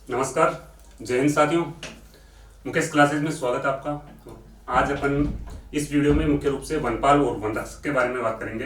नमस्कार, जय हिंद साथियों। मुकेश क्लासेस में स्वागत है आपका। आज अपन इस वीडियो में मुख्य रूप से वनपाल और वनरक्षक के बारे में बात करेंगे,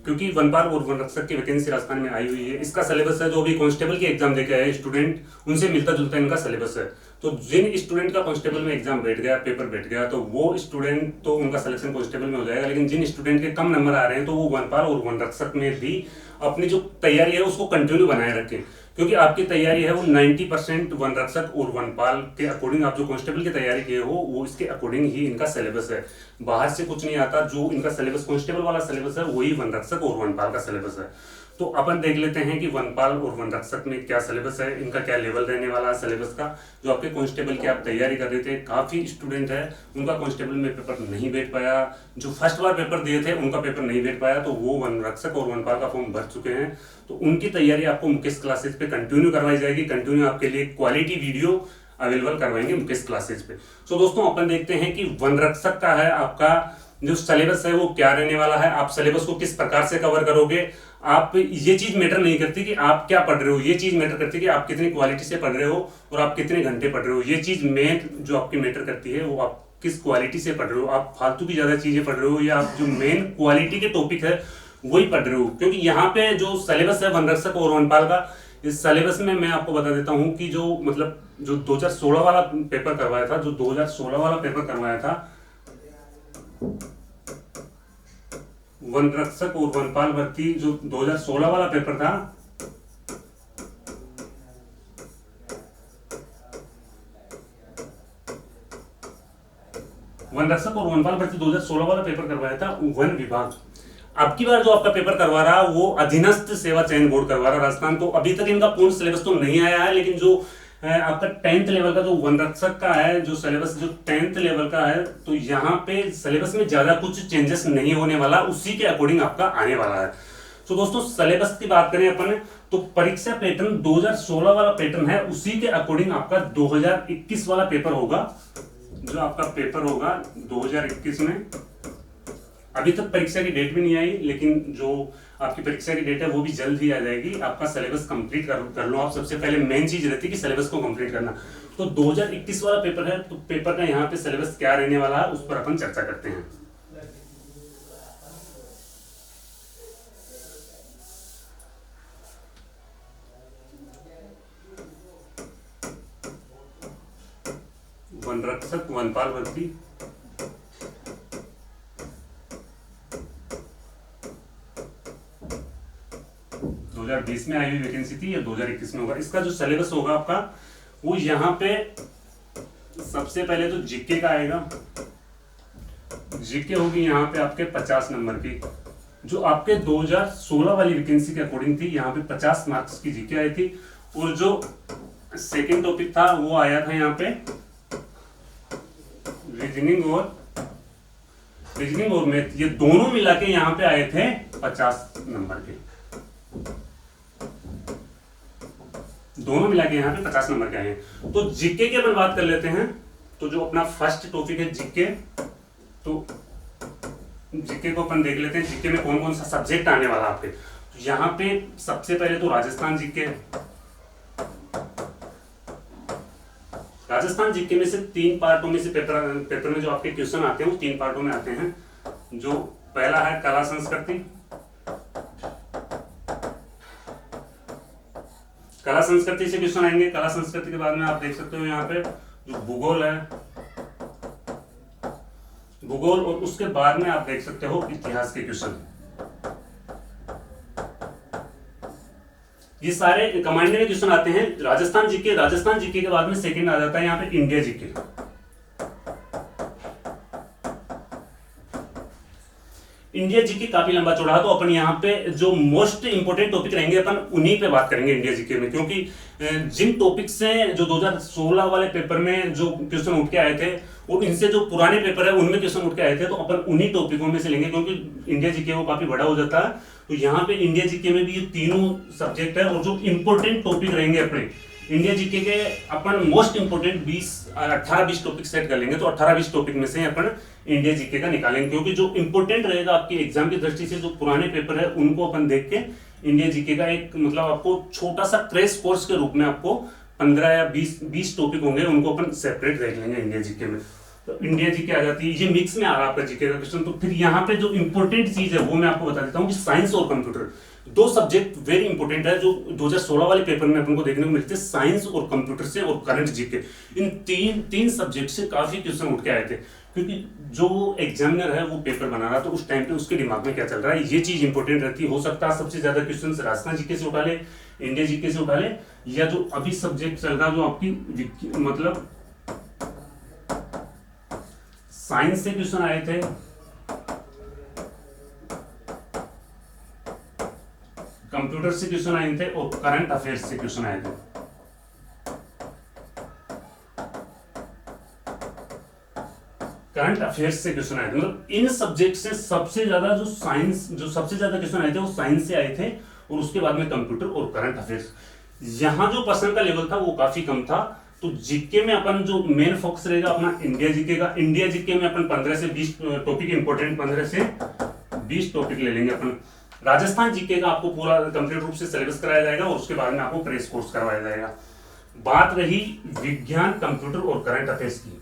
क्योंकि वनपाल और वनरक्षक की वैकेंसी राजस्थान में आई हुई है। इसका सिलेबस है जो भी कांस्टेबल की एग्जाम देके आए स्टूडेंट, उनसे मिलता जुलता इनका सिलेबस है। तो जिन स्टूडेंट का कांस्टेबल में एग्जाम बैठ गया, पेपर बैठ गया, तो वो स्टूडेंट तो उनका सिलेक्शन कांस्टेबल में हो जाएगा। लेकिन जिन स्टूडेंट के कम नंबर आ रहे हैं तो वो वनपाल और वनरक्षक में भी अपनी जो तैयारी है उसको कंटिन्यू बनाए रखें, क्योंकि आपकी तैयारी है वो 90% वनरक्षक और वनपाल के अकॉर्डिंग, आप जो कांस्टेबल की तैयारी किए हो वो इसके अकॉर्डिंग ही इनका सिलेबस है। बाहर से कुछ नहीं आता। जो इनका सिलेबस कांस्टेबल वाला सिलेबस है वही वनरक्षक और वनपाल का सिलेबस है। तो अपन देख लेते हैं कि वनपाल और वनरक्षक में क्या सिलेबस है, इनका क्या लेवल रहने वाला है सिलेबस का। जो आपके कांस्टेबल की आप तैयारी कर रहे थे, काफी स्टूडेंट है उनका कांस्टेबल में पेपर नहीं बैठ पाया। जो फर्स्ट बार पेपर दिए थे उनका पेपर नहीं बैठ पाया, तो वो वनरक्षक और वनपाल का फॉर्म भर चुके हैं। तो उनकी तैयारी आपको मुकेश क्लासेस पे कंटिन्यू करवाई जाएगी। कंटिन्यू आपके लिए क्वालिटी वीडियो अवेलेबल करवाएंगे मुकेश क्लासेस पे। तो दोस्तों अपन देखते हैं कि वनरक्षक का है आपका जो सिलेबस है वो क्या रहने वाला है। आप सिलेबस को किस प्रकार से कवर करोगे। आप ये चीज मैटर नहीं करती कि आप क्या पढ़ रहे हो, ये चीज मैटर करती है कि आप कितनी क्वालिटी से पढ़ रहे हो और आप कितने घंटे पढ़ रहे हो। ये चीज मेन जो आपकी मैटर करती है वो आप किस क्वालिटी से पढ़ रहे हो। आप फालतू की ज्यादा चीजें पढ़ रहे हो या आप जो मेन क्वालिटी के टॉपिक है वही पढ़ रहे हो। क्योंकि यहाँ पे जो सिलेबस है वनरक्षक और वनपाल का, इस सिलेबस में मैं आपको बता देता हूँ कि जो मतलब जो 2016 वाला पेपर करवाया था, जो 2016 वाला पेपर करवाया था वनरक्षक और वनपाल भर्ती, जो 2016 वाला पेपर था, वनरक्षक और वनपाल भर्ती 2016 वाला पेपर करवाया था वन विभाग। अब की बार जो आपका पेपर करवा रहा वो अधीनस्थ सेवा चयन बोर्ड करवा रहा राजस्थान। तो अभी तक इनका पूर्ण सिलेबस तो नहीं आया है, लेकिन जो आपका 10th लेवल का जो वनरक्षक का है जो सिलेबस जो 10th लेवल का है, तो यहाँ पे सिलेबस में ज्यादा कुछ चेंजेस नहीं होने वाला, उसी के अकॉर्डिंग आपका आने वाला है। तो दोस्तों सिलेबस की बात करें अपन, तो परीक्षा पैटर्न 2016 वाला पैटर्न है, उसी के अकॉर्डिंग आपका 2021 वाला पेपर होगा। जो आपका पेपर होगा 2021 में, अभी तक परीक्षा की डेट भी नहीं आई, लेकिन जो आपकी परीक्षा की डेट है वो भी जल्द ही आ जाएगी। आपका सिलेबस कंप्लीट कर लो आप। सबसे पहले मेन चीज रहती है कि सिलेबस को कंप्लीट करना। तो 2021 वाला पेपर है, तो पेपर का यहाँ पे सिलेबस क्या रहने वाला है उस पर अपन चर्चा करते हैं। वनरक्षक वनपाल भर्ती 2020 में आई हुई वैकेंसी थी या 2021 में होगा। इसका जो सिलेबस होगा आपका वो यहाँ पे सबसे पहले तो जीके का आएगा। जीके होगी यहाँ पे आपके 50 नंबर की। जो आपके 2016 वाली वैकेंसी के अकॉर्डिंग थी, यहाँ पे 50 मार्क्स की जीके आई थी। और जो सेकेंड टॉपिक था वो आया था यहाँ पे रीजनिंग और मैथ। ये दोनों मिला के यहाँ पे आए थे 50 नंबर के। दोनों मिला के यहाँ पे 50 नंबर के आए हैं। तो जीके की अपन बात कर लेते हैं। तो जो अपना फर्स्ट टॉपिक है जीके, तो जीके को अपन देख लेते हैं। जीके में कौन कौन सा सब्जेक्ट आने वाला आपके। तो यहाँ पे सबसे पहले तो राजस्थान जीके। राजस्थान जीके में से 3 पार्टों में से पेपर में जो आपके क्वेश्चन आते हैं वो 3 पार्टों में आते हैं। जो पहला है कला संस्कृति। कला संस्कृति से क्वेश्चन आएंगे। कला संस्कृति के बाद में आप देख सकते हो यहाँ पे जो भूगोल है, भूगोल, और उसके बाद में आप देख सकते हो इतिहास के क्वेश्चन। ये सारे कमांडेंट क्वेश्चन आते हैं राजस्थान जीके। राजस्थान जीके के बाद में सेकंड आ जाता है यहाँ पे इंडिया जीके। इंडिया जीके काफी लंबा चौड़ा है, तो अपन यहाँ पे जो मोस्ट इंपोर्टेंट टॉपिक रहेंगे अपन उन्हीं पे बात करेंगे इंडिया जीके में। क्योंकि जिन टॉपिक से जो 2016 वाले पेपर में जो क्वेश्चन उठ के आए थे और इनसे जो पुराने पेपर है उनमें क्वेश्चन उठ के आए थे, तो अपन उन्हीं टॉपिकों में से लेंगे। क्योंकि इंडिया जीके वो काफी बड़ा हो जाता है, तो यहाँ पे इंडिया जीके में भी ये तीनों सब्जेक्ट है। और जो इंपोर्टेंट टॉपिक रहेंगे अपने इंडिया जीके के, अपन मोस्ट इंपोर्टेंट 18-20 टॉपिक सेट कर लेंगे। तो 18-20 टॉपिक में से अपन इंडिया जीके का निकालेंगे। क्योंकि जो इंपोर्टेंट रहेगा आपके एग्जाम की दृष्टि से, जो पुराने पेपर है उनको अपन देख के इंडिया जीके का एक मतलब आपको छोटा सा क्रैश कोर्स के रूप में आपको 15 या 20 टॉपिक होंगे, उनको अपन सेपरेट देख लेंगे इंडिया जीके में। तो इंडिया जीके आ जाती है, ये मिक्स में आ रहा है आपका जीके का क्वेश्चन। तो फिर यहाँ पे जो इंपॉर्टेंट चीज है वो मैं आपको बता देता हूँ कि साइंस और कंप्यूटर, दो सब्जेक्ट वेरी इंपॉर्टेंट है जो 2016 वाले पेपर में अपन को देखने को मिलते हैं, साइंस और कंप्यूटर से और करंट जीके। इन तीन सब्जेक्ट से काफी क्वेश्चन उठ के आए थे, क्योंकि जो एग्जामिनर है वो पेपर बना रहा, तो उस टाइम पे उसके दिमाग में क्या चल रहा है ये चीज इंपॉर्टेंट रहती है। हो सकता है सबसे ज्यादा क्वेश्चन राजस्थान जीके से उठा ले, इंडिया जीके से उठा ले, या जो अभी सब्जेक्ट चल रहा जो आपकी मतलब साइंस से क्वेश्चन आए थे, कंप्यूटर से क्वेश्चन आए थे और करंट अफेयर्स से क्वेश्चन आए थे। करंट अफेयर्स से क्वेश्चन आए थे, मतलब इन सब्जेक्ट से सबसे ज्यादा जो सबसे ज्यादा क्वेश्चन आए थे वो साइंस से आए थे, और उसके बाद में कंप्यूटर और करंट अफेयर्स। यहां जो पर्सन का लेवल था वो काफी कम था। तो जीके में अपन जो मेन फोकस रहेगा अपना इंडिया जीके का। इंडिया जीके में अपन 15 से 20 टॉपिक इंपॉर्टेंट 15 से 20 टॉपिक ले लेंगे अपन। राजस्थान जीके का आपको पूरा कंप्लीट रूप से सिलेबस कराया जाएगा और उसके बाद में आपको क्रेश कोर्स करवाया जाएगा। बात रही विज्ञान, कंप्यूटर और करंट अफेयर्स की,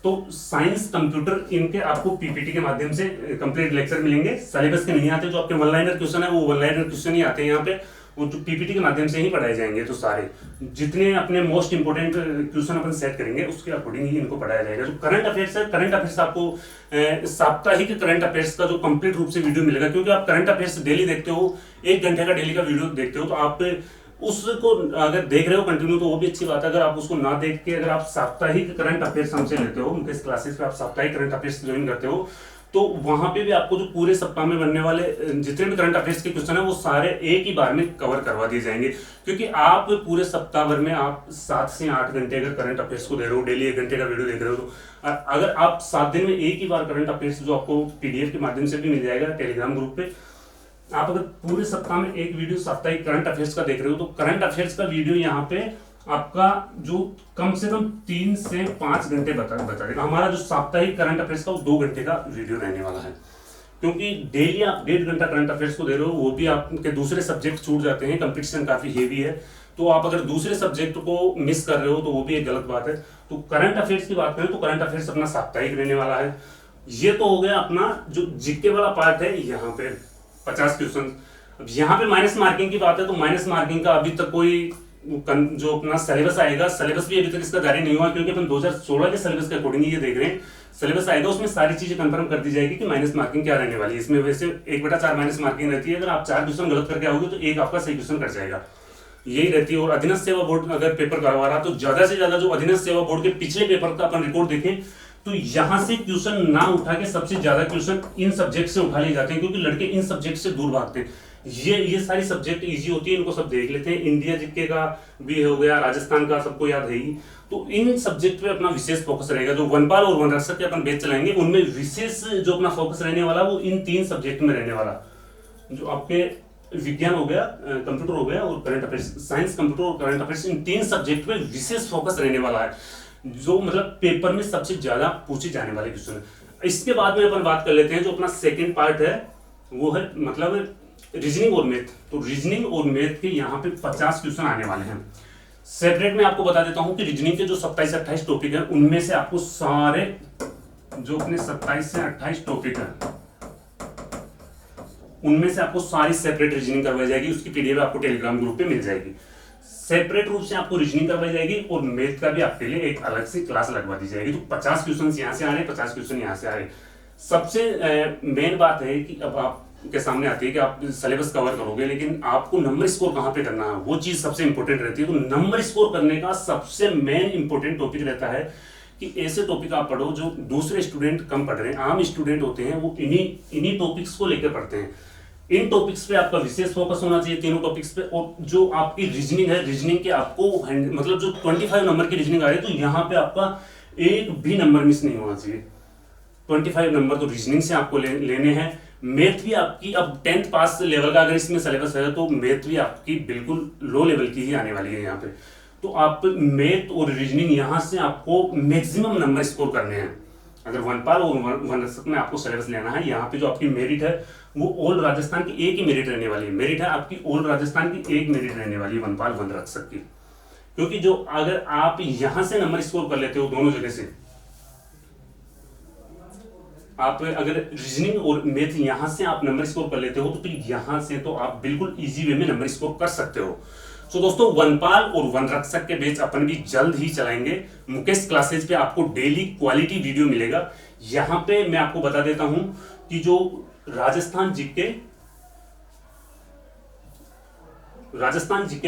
तो साइंस, कंप्यूटर, इनके आपको पीपीटी के माध्यम से कंप्लीट लेक्चर मिलेंगे। सिलेबस के नहीं आते, जो आपके वन लाइनर क्वेश्चन है वो वन लाइनर क्वेश्चन ही आते हैं यहाँ पे, वो जो पीपीटी के माध्यम से ही पढ़ाए जाएंगे। तो सारे जितने अपने मोस्ट इंपोर्टेंट क्वेश्चन अपन सेट करेंगे उसके अकॉर्डिंग ही इनको पढ़ाया जाएगा। जो करंट अफेयर्स है, करंट अफेयर्स आपको साप्ताहिक करंट अफेयर्स का जो कंप्लीट रूप से वीडियो मिलेगा, क्योंकि आप करंट अफेयर्स डेली देखते हो, 1 घंटे का डेली का वीडियो देखते हो, तो आप उसको अगर देख रहे हो कंटिन्यू तो वो भी अच्छी बात है। अगर आप उसको ना देख के अगर आप साप्ताहिक करंट अफेयर्स हमसे लेते हो, उनके क्लासेस पे आप साप्ताहिक करंट अफेयर्स ज्वाइन करते हो, तो वहां पे भी आपको जो पूरे सप्ताह में बनने वाले जितने भी करंट अफेयर्स के क्वेश्चन है वो सारे एक ही बार में कवर करवा दिए जाएंगे। क्योंकि आप पूरे सप्ताह भर में आप 7 से 8 घंटे अगर करंट अफेयर्स को दे रहे हो, डेली 1 घंटे का वीडियो देख रहे हो, तो अगर आप 7 दिन में एक ही बार करंट अफेयर्स जो आपको पीडीएफ के माध्यम से भी मिल जाएगा टेलीग्राम ग्रुप पे, आप अगर पूरे सप्ताह में एक वीडियो साप्ताहिक करंट अफेयर्स का देख रहे हो, तो करंट अफेयर्स का वीडियो यहाँ पे आपका जो कम से कम 3 से 5 घंटे बता देगा। हमारा जो साप्ताहिक करंट अफेयर्स का वो 2 घंटे का वीडियो रहने वाला है, क्योंकि डेली आप 1.5 घंटा करंट अफेयर्स को दे रहे हो, वो भी आपके दूसरे सब्जेक्ट छूट जाते हैं, कंपटीशन काफी हेवी है, तो आप अगर दूसरे सब्जेक्ट को मिस कर रहे हो तो वो भी एक गलत बात है। तो करंट अफेयर्स की बात करें तो करंट अफेयर्स अपना साप्ताहिक रहने वाला है। ये तो हो गया अपना जो जीके वाला पार्ट है, यहाँ पे 50 क्वेश्चन। अब यहाँ पे माइनस मार्किंग की बात है, तो माइनस मार्किंग का अभी तक कोई जो अपना सिलेबस आएगा, सिलेबस भी अभी तक इसका जारी नहीं हुआ, क्योंकि अपन 2016 के सिलेबस के अकॉर्डिंग ये देख रहे हैं। सिलेबस आएगा उसमें सारी चीजें कंफर्म कर दी जाएगी कि माइनस मार्किंग क्या रहने वाली है। इसमें वैसे 1/4 माइनस मार्किंग रहती है, अगर आप 4 क्वेश्चन गलत करके आओगे तो एक आपका सही क्वेश्चन कट जाएगा, यही रहती है। और अधीनस्थ सेवा बोर्ड अगर पेपर करवा रहा तो ज्यादा से ज्यादा जो अधीनस्थ सेवा बोर्ड के पिछले पेपर का अपन रिकॉर्ड देखें तो यहां से क्वेश्चन ना उठा के सबसे ज्यादा क्वेश्चन इन सब्जेक्ट से उठा लिए जाते हैं, क्योंकि लड़के इन सब्जेक्ट से दूर भागते हैं। ये सारी सब्जेक्ट इजी होती है, इनको सब देख लेते हैं। इंडिया जीके का भी हो गया, राजस्थान का सबको याद है ही, तो इन सब्जेक्ट पे अपना विशेष फोकस रहेगा। जो वनपाल और वनरक्षक के अपन बैच चलाएंगे उनमें विशेष जो अपना फोकस रहने वाला वो इन 3 सब्जेक्ट में रहने वाला, जो आपके विज्ञान हो गया, कंप्यूटर हो गया और करंट अफेयर्स, साइंस, कंप्यूटर और करंट अफेयर्स, इन 3 सब्जेक्ट में विशेष फोकस रहने वाला है, जो मतलब पेपर में सबसे ज्यादा पूछे जाने वाले क्वेश्चन है। इसके बाद में अपन बात कर लेते हैं जो अपना सेकंड पार्ट है, वो है मतलब रीजनिंग और मैथ। तो रीजनिंग और मैथ के यहाँ पे 50 क्वेश्चन आने वाले हैं। सेपरेट में आपको बता देता हूं कि रीजनिंग के जो 27 से 28 टॉपिक है उनमें से आपको सारे जो अपने 27 से 28 टॉपिक है उनमें से आपको सारी सेपरेट रीजनिंग करवाई जाएगी। उसकी पीडीएफ आपको टेलीग्राम ग्रुप पे मिल जाएगी। सेपरेट रूप से आपको रीजनिंग करवाई जाएगी और मैथ का भी आपके लिए एक अलग से क्लास लगवा दी जाएगी। तो 50 क्वेश्चन यहाँ से आ रहे हैं, 50 क्वेश्चन यहाँ से आ रहे हैं। सबसे मेन बात है कि अब आप के सामने आती है कि आप सिलेबस कवर करोगे, लेकिन आपको नंबर स्कोर कहां पे करना है वो चीज सबसे इंपॉर्टेंट रहती है। तो नंबर स्कोर करने का सबसे मेन इंपॉर्टेंट टॉपिक रहता है कि ऐसे टॉपिक आप पढ़ो जो दूसरे स्टूडेंट कम पढ़ रहे हैं। आम स्टूडेंट होते हैं वो इन्हीं टॉपिक्स को लेकर पढ़ते हैं। इन टॉपिक्स पे आपका विशेष फोकस होना चाहिए, तीनों टॉपिक्स पे। और जो आपकी रीजनिंग है, रीजनिंग के आपको मतलब जो 25 नंबर की रीजनिंग आ रही है, तो यहाँ पे आपका एक भी नंबर मिस नहीं होना चाहिए। 25 नंबर तो रीजनिंग से आपको लेने हैं। मैथ भी आपकी अब 10th पास लेवल का अगर इसमें सिलेबस है तो मैथ भी आपकी बिल्कुल लो लेवल की ही आने वाली है यहाँ पे। तो आप मैथ और रीजनिंग यहाँ से आपको मैक्सिमम नंबर स्कोर करने हैं। अगर वनपाल और वनरक्षक में आपको सिलेबस लेना है, यहाँ पे जो आपकी मेरिट है वो ऑल राजस्थान की एक ही मेरिट रहने वाली है। मेरिट है आपकी ऑल राजस्थान की एक मेरिट रहने वाली है वनपाल वनरक्षक की। क्योंकि जो अगर आप यहां से नंबर स्कोर कर लेते हो दोनों जगह से, आप अगर रीजनिंग और मैथ यहां से आप नंबर स्कोर कर लेते हो तो फिर यहां से तो आप बिल्कुल इजी वे में नंबर स्कोर कर सकते हो। सो दोस्तों, वनपाल और वनरक्षक के बैच अपन भी जल्द ही चलाएंगे। मुकेश क्लासेज पे आपको डेली क्वालिटी वीडियो मिलेगा। यहां पे मैं आपको बता देता हूं कि जो राजस्थान जीके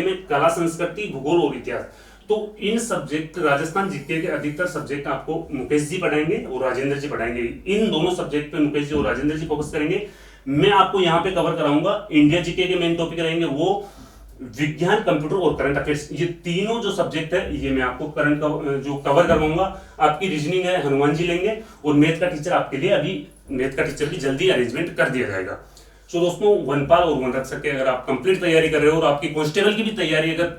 में कला, संस्कृति, भूगोल और इतिहास, तो इन सब्जेक्ट राजस्थान जीके के अधिकतर सब्जेक्ट आपको मुकेश जी पढ़ाएंगे और राजेंद्र जी पढ़ाएंगे। इन दोनों सब्जेक्ट पे मुकेश जी और राजेंद्र जी फोकस करेंगे। मैं आपको यहां पे कवर कराऊंगा इंडिया जीके के मेन टॉपिक रहेंगे वो विज्ञान, कंप्यूटर और करंट अफेयर्स। ये तीनों जो सब्जेक्ट है ये मैं आपको करंट जो कवर करवाऊंगा। आपकी रीजनिंग है हनुमान जी लेंगे और मैथ का टीचर आपके लिए अभी मैथ का टीचर भी जल्दी अरेंजमेंट कर दिया जाएगा। सो दोस्तों, वनपाल और वनरक्षक के अगर आप कंप्लीट तैयारी कर रहे हो और आपकी कांस्टेबल की भी तैयारी अगर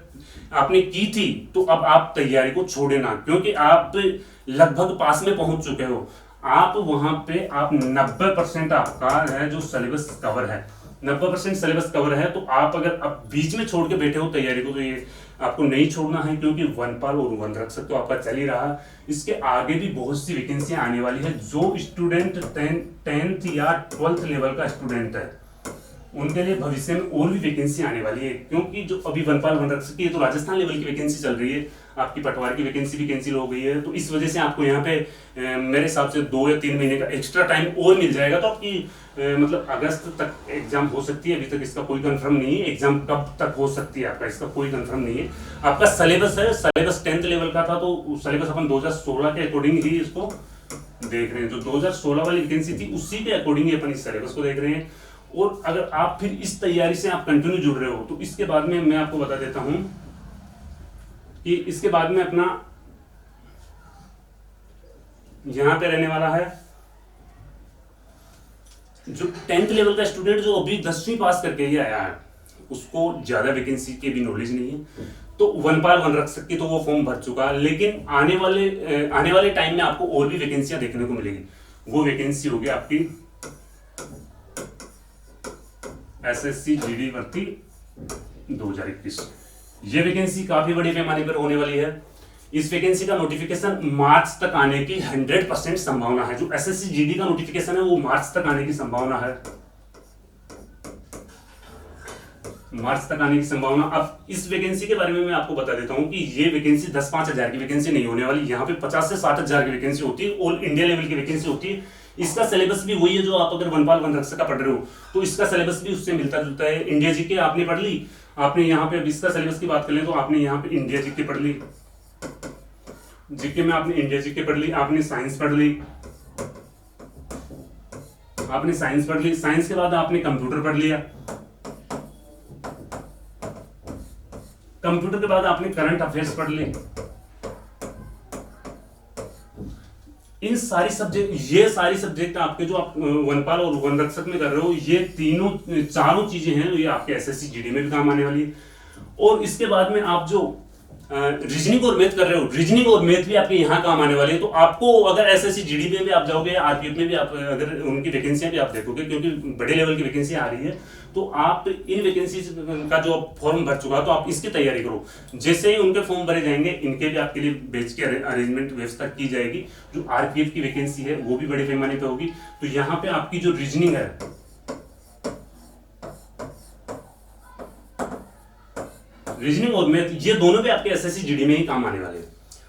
आपने की थी तो अब आप तैयारी को छोड़े ना, क्योंकि आप लगभग पास में पहुंच चुके हो। आप वहां पे आप 90% आपका है जो सिलेबस कवर है, 90% सिलेबस कवर है। तो आप अगर अब बीच में छोड़ के बैठे हो तैयारी को तो ये आपको नहीं छोड़ना है, क्योंकि वनपाल और वनरक्षक तो आपका चल ही रहा। इसके आगे भी बहुत सी वैकेंसियां आने वाली है। जो स्टूडेंट 10th या 12th लेवल का स्टूडेंट है उनके लिए भविष्य में और भी वैकेंसी आने वाली है, क्योंकि जो अभी वनपाल वनरक्षक की तो राजस्थान लेवल की वैकेंसी चल रही है, आपकी पटवार की वैकेंसी भी कैंसिल हो गई है। तो इस वजह से आपको यहाँ पे मेरे हिसाब से 2 या 3 महीने का एक्स्ट्रा टाइम और मिल जाएगा। तो आपकी मतलब अगस्त तक एग्जाम हो सकती है। अभी तक इसका कोई कंफर्म नहीं है एग्जाम कब तक हो सकती है आपका, इसका कोई कंफर्म नहीं है। आपका सिलेबस है, सिलेबस 10th लेवल का था तो सिलेबस अपन 2016 के अकॉर्डिंग ही इसको देख रहे हैं। जो 2016 वाली वैकेंसी थी उसी के अकॉर्डिंग ही अपन इस सिलेबस को देख रहे हैं। और अगर आप फिर इस तैयारी से आप कंटिन्यू जुड़ रहे हो तो इसके बाद में मैं आपको बता देता हूं कि इसके बाद में अपना यहां पे रहने वाला है जो 10th लेवल का स्टूडेंट जो अभी 10वीं पास करके ही आया है, उसको ज्यादा वैकेंसी की भी नॉलेज नहीं है। तो वनपाल वनरक्षक की तो वो फॉर्म भर चुका, लेकिन आने वाले टाइम में आपको और भी वैकेंसियां देखने को मिलेगी। वो वैकेंसी होगी आपकी एसएससी जीडी भर्ती 2021। ये वैकेंसी काफी बड़ी पैमाने पर होने वाली है। इस वैकेंसी का नोटिफिकेशन मार्च तक आने की 100% संभावना है। जो एसएससी जीडी का नोटिफिकेशन है वो मार्च तक आने की संभावना है, मार्च तक आने की संभावना। अब इस वैकेंसी के बारे में मैं आपको बता देता हूं कि ये वैकेंसी 10-5 हजार की वैकेंसी नहीं होने वाली। यहाँ पे 50 से 60 हजार की वैकेंसी होती है, ऑल इंडिया लेवल की वैकेंसी होती है। इसका सिलेबस भी वही है जो आप अगर वनपाल वनरक्षक का पढ़ रहे हो तो इसका सिलेबस भी उससे मिलता जुलता है। इंडिया जीके आपने पढ़ ली, आपने यहाँ पे इसका सिलेबस की बात कर ले तो आपने यहाँ पे इंडिया जीके पढ़ ली, जीके में आपने इंडिया जीके पढ़ ली, आपने साइंस पढ़ ली, आपने साइंस पढ़ ली, साइंस के बाद आपने कंप्यूटर पढ़ लिया, कंप्यूटर के बाद आपने करंट अफेयर्स पढ़ ली। इन सारी सब्जेक्ट, ये सारी सब्जेक्ट आपके जो आप वनपाल और वनरक्षक में कर रहे हो, ये तीनों चारों चीजें हैं ये आपके एसएससी जीडी में भी काम आने वाली है। और इसके बाद में आप जो रीजनिंग और मैथ कर रहे हो, रीजनिंग और मैथ भी आपके यहाँ काम आने वाले हैं। तो आपको अगर एसएससी जीडी में भी आप जाओगे, आरपीएफ में भी आप अगर उनकी वैकेंसियां भी आप देखोगे, क्योंकि बड़े लेवल की वैकेंसी आ रही है, तो आप इन वैकेंसी का जो फॉर्म भर चुका तो आप इसकी तैयारी करो। जैसे ही उनके फॉर्म भरे जाएंगे इनके भी आपके लिए बैच की अरेंजमेंट व्यवस्था की जाएगी। जो आरपीएफ की वैकेंसी है वो भी बड़े पैमाने पे होगी। तो यहाँ पे आपकी जो रीजनिंग है, रीजनिंग और मैथ, ये दोनों भी आपके एसएससी जीडी में ही काम आने वाले हैं।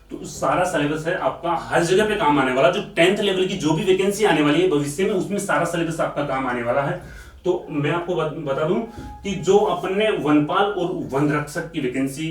तो सारा सिलेबस है आपका हर जगह पे काम आने वाला। जो 10th लेवल की जो भी वैकेंसी आने वाली है भविष्य में, उसमें सारा सिलेबस आपका काम आने वाला है। तो मैं आपको बता दूं कि जो अपन ने वनपाल और वनरक्षक की वैकेंसी,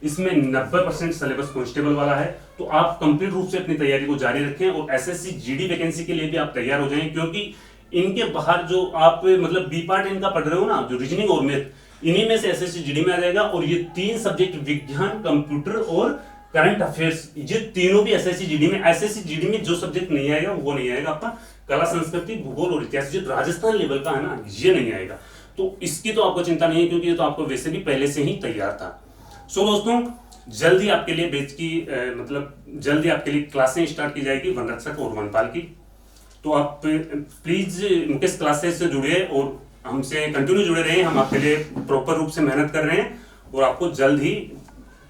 इसमें 90% सिलेबस कांस्टेबल वाला है। तो आप कंप्लीट रूप से अपनी तैयारी को जारी रखें और एसएससी जीडी वैकेंसी के लिए भी आप तैयार हो जाएं, क्योंकि इनके बाहर जो आप मतलब बी पार्ट इनका पढ़ रहे हो ना, जो रीजनिंग और मैथ, इन्हीं में से एसएससी जीडी में आ जाएगा। और ये 3 सब्जेक्ट विज्ञान, कंप्यूटर और करंट अफेयर्स, ये तीनों भी एसएससी जीडी में। एसएससी जीडी में जो सब्जेक्ट नहीं आएगा वो नहीं आएगा आपका कला, संस्कृति, भूगोल और इतिहास, जो राजस्थान लेवल का है ना, ये नहीं आएगा। तो इसकी तो आपको चिंता नहीं है, क्योंकि ये तो आपको वैसे भी पहले से ही तैयार था। सो दोस्तों, जल्दी आपके लिए बैच की मतलब जल्दी आपके लिए क्लासें स्टार्ट की जाएगी वनरक्षक और वनपाल की। तो आप प्लीज मुकेश क्लासेस से जुड़िए और हमसे कंटिन्यू जुड़े रहे। हम आपके लिए प्रॉपर रूप से मेहनत कर रहे हैं और आपको जल्द ही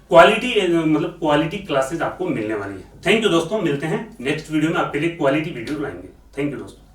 क्वालिटी मतलब क्वालिटी क्लासेज आपको मिलने वाली है। थैंक यू दोस्तों, मिलते हैं नेक्स्ट वीडियो में, आपके लिए क्वालिटी वीडियो लाएंगे। थैंक यू दोस्तों।